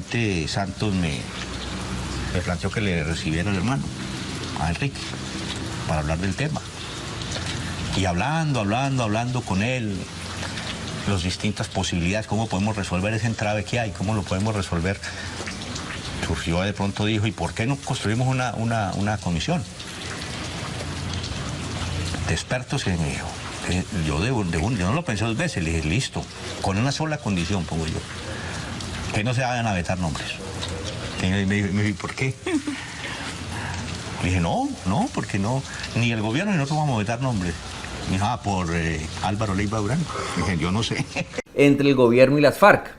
presidente Santos me planteó que le recibiera al hermano, a Enrique, para hablar del tema. Y hablando con él, las distintas posibilidades, cómo podemos resolver ese entrave que hay, cómo lo podemos resolver. Surgió de pronto, dijo, ¿y por qué no construimos una comisión de expertos? Que me dijo, yo no lo pensé dos veces, le dije, listo, con una sola condición, pongo yo, que no se vayan a vetar nombres. Y me dijo, ¿por qué? Le dije, no, porque no, ni el gobierno ni nosotros vamos a vetar nombres. Me dijo, por Álvaro Leiva Durán. Le dije, yo no sé. Entre el gobierno y las FARC,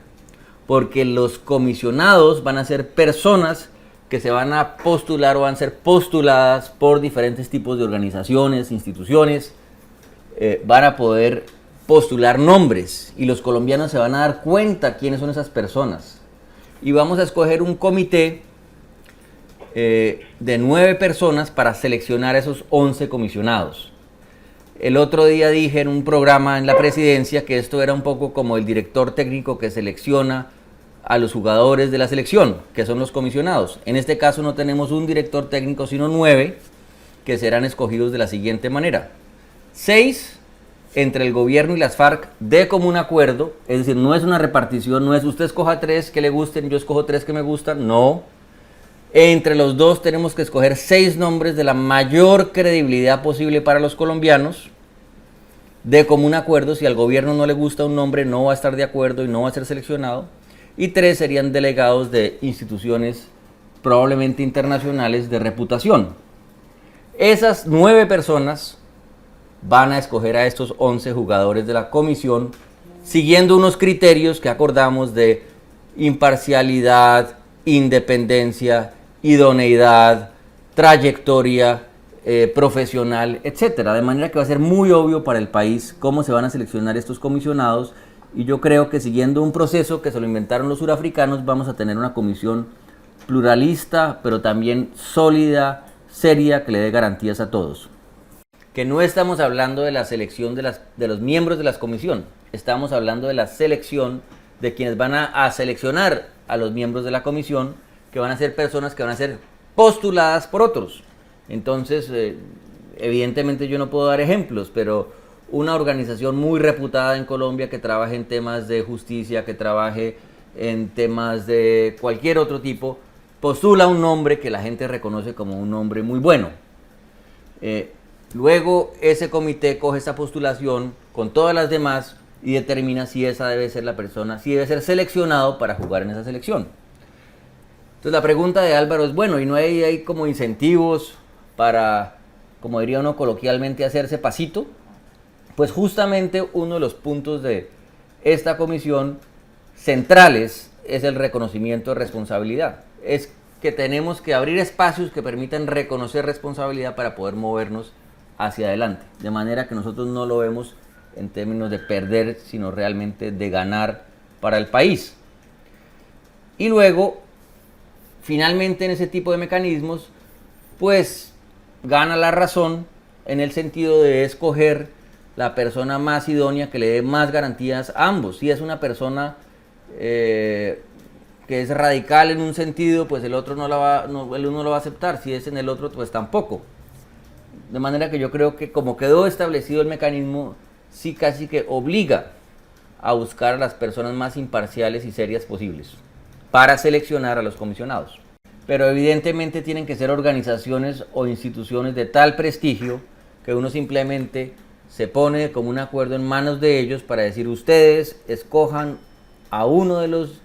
porque los comisionados van a ser personas que se van a postular o van a ser postuladas por diferentes tipos de organizaciones, instituciones, van a poder postular nombres y los colombianos se van a dar cuenta quiénes son esas personas. Y vamos a escoger un comité de 9 personas para seleccionar a esos 11 comisionados. El otro día dije en un programa en la presidencia que esto era un poco como el director técnico que selecciona a los jugadores de la selección, que son los comisionados. En este caso no tenemos un director técnico, sino 9 que serán escogidos de la siguiente manera. 6 entre el gobierno y las FARC de común acuerdo, es decir, no es una repartición, no es usted escoja 3 que le gusten, yo escojo 3 que me gustan, no. Entre los dos tenemos que escoger 6 nombres de la mayor credibilidad posible para los colombianos, de común acuerdo. Si al gobierno no le gusta un nombre, no va a estar de acuerdo y no va a ser seleccionado. Y 3 serían delegados de instituciones probablemente internacionales de reputación. Esas 9 personas van a escoger a estos 11 jugadores de la comisión siguiendo unos criterios que acordamos de imparcialidad, independencia, idoneidad, trayectoria profesional, etcétera. De manera que va a ser muy obvio para el país cómo se van a seleccionar estos comisionados, y yo creo que siguiendo un proceso que se lo inventaron los surafricanos, vamos a tener una comisión pluralista, pero también sólida, seria, que le dé garantías a todos. Que no estamos hablando de la selección de los miembros de la comisión, estamos hablando de la selección de quienes van a seleccionar a los miembros de la comisión, que van a ser personas que van a ser postuladas por otros. Entonces, evidentemente yo no puedo dar ejemplos, pero una organización muy reputada en Colombia que trabaje en temas de justicia, que trabaje en temas de cualquier otro tipo, postula un nombre que la gente reconoce como un nombre muy bueno. Luego ese comité coge esa postulación con todas las demás y determina si esa debe ser la persona, si debe ser seleccionado para jugar en esa selección. Entonces la pregunta de Álvaro es, bueno, ¿y no hay como incentivos para, como diría uno coloquialmente, hacerse pasito? Pues justamente uno de los puntos de esta comisión centrales es el reconocimiento de responsabilidad. Es que tenemos que abrir espacios que permitan reconocer responsabilidad para poder movernos hacia adelante, de manera que nosotros no lo vemos en términos de perder, sino realmente de ganar para el país. Y luego, finalmente en ese tipo de mecanismos, pues gana la razón en el sentido de escoger la persona más idónea que le dé más garantías a ambos. Si es una persona que es radical en un sentido, pues el otro el uno lo va a aceptar. Si es en el otro, pues tampoco. De manera que yo creo que como quedó establecido el mecanismo, sí casi que obliga a buscar a las personas más imparciales y serias posibles para seleccionar a los comisionados. Pero evidentemente tienen que ser organizaciones o instituciones de tal prestigio que uno simplemente se pone como un acuerdo en manos de ellos para decir, ustedes escojan a uno de los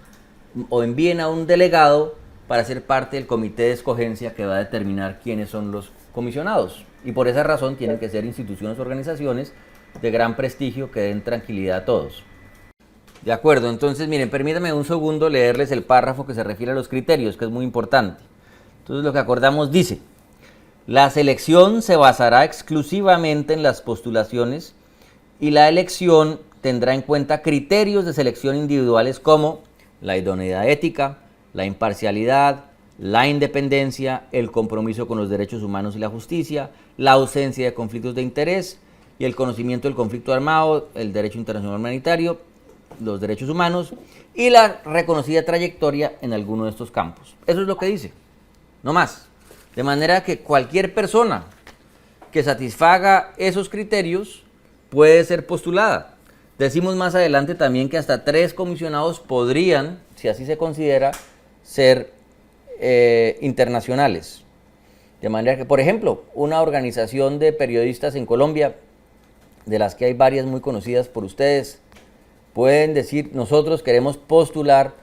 o envíen a un delegado para ser parte del comité de escogencia que va a determinar quiénes son los comisionados. Y por esa razón tienen que ser instituciones o organizaciones de gran prestigio que den tranquilidad a todos. De acuerdo, entonces miren, permítanme un segundo leerles el párrafo que se refiere a los criterios, que es muy importante. Entonces lo que acordamos dice: la selección se basará exclusivamente en las postulaciones y la elección tendrá en cuenta criterios de selección individuales como la idoneidad ética, la imparcialidad, la independencia, el compromiso con los derechos humanos y la justicia, la ausencia de conflictos de interés y el conocimiento del conflicto armado, el derecho internacional humanitario, los derechos humanos y la reconocida trayectoria en alguno de estos campos. Eso es lo que dice, no más. De manera que cualquier persona que satisfaga esos criterios puede ser postulada. Decimos más adelante también que hasta 3 comisionados podrían, si así se considera, ser internacionales. De manera que, por ejemplo, una organización de periodistas en Colombia, de las que hay varias muy conocidas por ustedes, pueden decir: nosotros queremos postular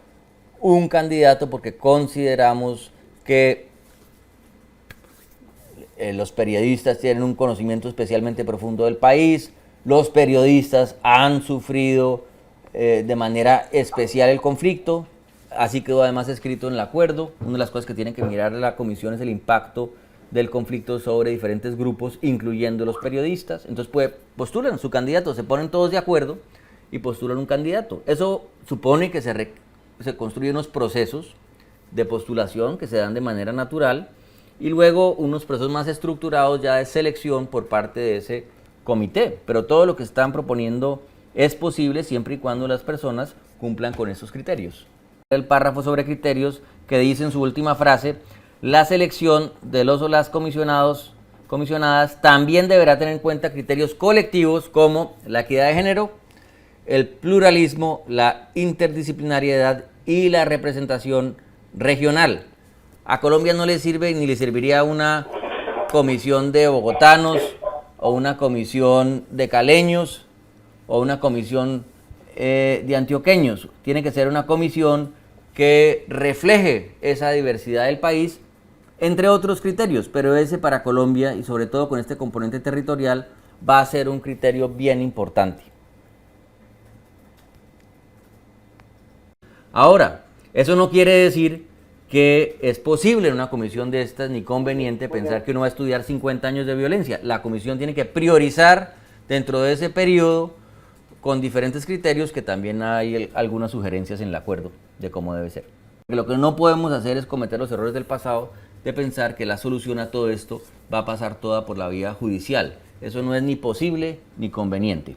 un candidato porque consideramos que los periodistas tienen un conocimiento especialmente profundo del país, los periodistas han sufrido de manera especial el conflicto, así quedó además escrito en el acuerdo. Una de las cosas que tiene que mirar la comisión es el impacto del conflicto sobre diferentes grupos, incluyendo los periodistas. Entonces postulan su candidato, se ponen todos de acuerdo y postulan un candidato. Eso supone que se construyen unos procesos de postulación que se dan de manera natural y luego unos procesos más estructurados ya de selección por parte de ese comité. Pero todo lo que están proponiendo es posible siempre y cuando las personas cumplan con esos criterios. El párrafo sobre criterios que dice en su última frase: la selección de los o las comisionadas también deberá tener en cuenta criterios colectivos como la equidad de género, el pluralismo, la interdisciplinariedad y la representación regional. A Colombia no le sirve ni le serviría una comisión de bogotanos o una comisión de caleños o una comisión de antioqueños. Tiene que ser una comisión que refleje esa diversidad del país, entre otros criterios, pero ese para Colombia, y sobre todo con este componente territorial, va a ser un criterio bien importante. Ahora, eso no quiere decir que es posible en una comisión de estas, ni conveniente pensar que uno va a estudiar 50 años de violencia. La comisión tiene que priorizar dentro de ese periodo con diferentes criterios, que también hay algunas sugerencias en el acuerdo de cómo debe ser. Lo que no podemos hacer es cometer los errores del pasado de pensar que la solución a todo esto va a pasar toda por la vía judicial. Eso no es ni posible ni conveniente.